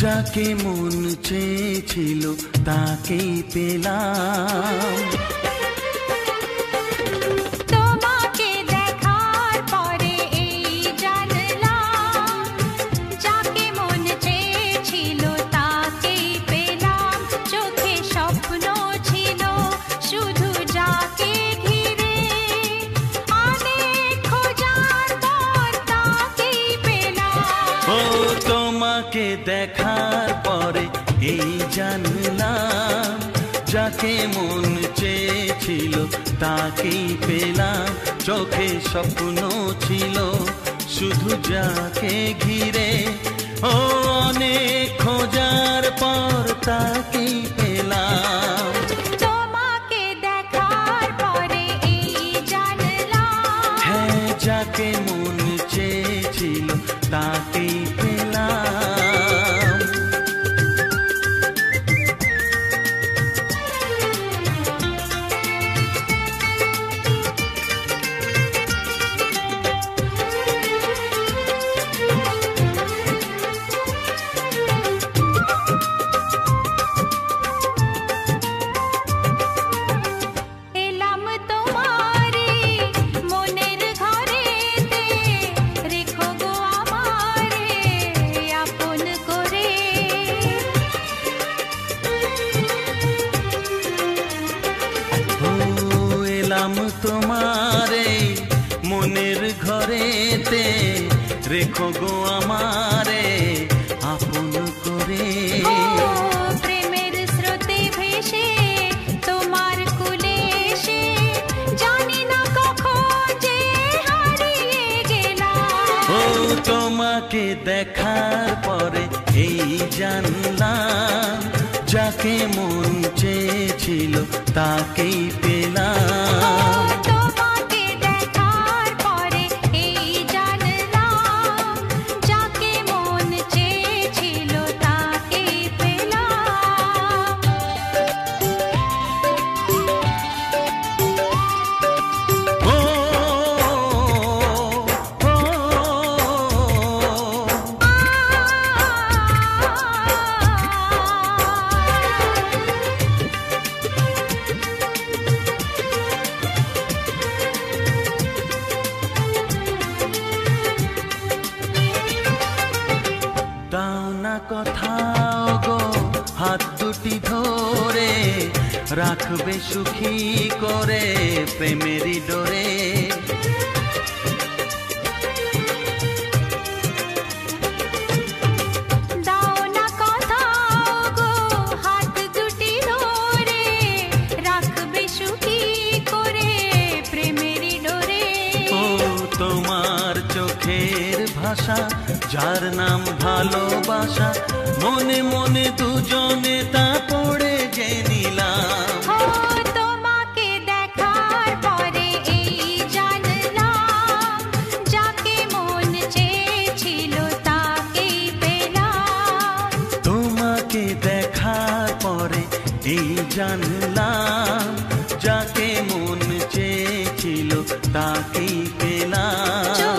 যাকে মন চেয়েছিল তাকেই পেলাম। তোমাকে দেখার পরে এই জানলাম, যাকে মন চেয়েছিল তাকেই পেলাম। চোখে স্বপ্ন ছিল শুধু যাকে ঘিরে, অনেক খোঁজার পর তাকেই পেলাম। ও তোমাকে দেখার পরে এই জানলাম, যাকে মন চেয়েছিল তাকেই পেলাম। চোখে স্বপ্ন ছিল শুধু যাকে ঘিরে, ও অনেক খোঁজার পর তাকেই পেলাম। তোমাকে দেখার পরে এই জানলাম, হ্যাঁ, যাকে মন চেয়েছিল তাকেই পেলাম। এলাম তোমারে মনের ঘরেতে, রেখো গো আমারে আপন করে। ও এলাম তোমারে মনের ঘরেতে, রেখো গো আমারে আপন করে। ও প্রেমের স্রোতে ভেসে তোমার কুলে এসে, জানি না কখন যে হারিয়ে গেলাম। ও তোমাকে দেখার পরে এই জানলাম, যাকে মন চেয়েছিল তাকেই পেলাম। তোমাকে দেখার পরে এই জানলাম, যাকে মন চেয়েছিল তাকেই পেলাম। ও, ও, দাও না কোথাও গো হাত দুটি ধরে, রাখবে সুখী করে প্রেমেরই ডোরে। দাও না কোথাও গো হাত দুটি ধরে, রাখবে সুখী করে প্রেমেরই ডোরে। ও তোমার চোখের ভাষা, যার নাম ভালোবাসা, মনে মনে দুজনে তা পড়ে যে নিলাম। ও তোমাকে দেখার পরে এই জানলাম, যাকে মন চেয়েছিল তাকেই পেলাম। তোমাকে দেখার পরে এই জানলাম, যাকে মন চেয়েছিল তাকেই পেলাম।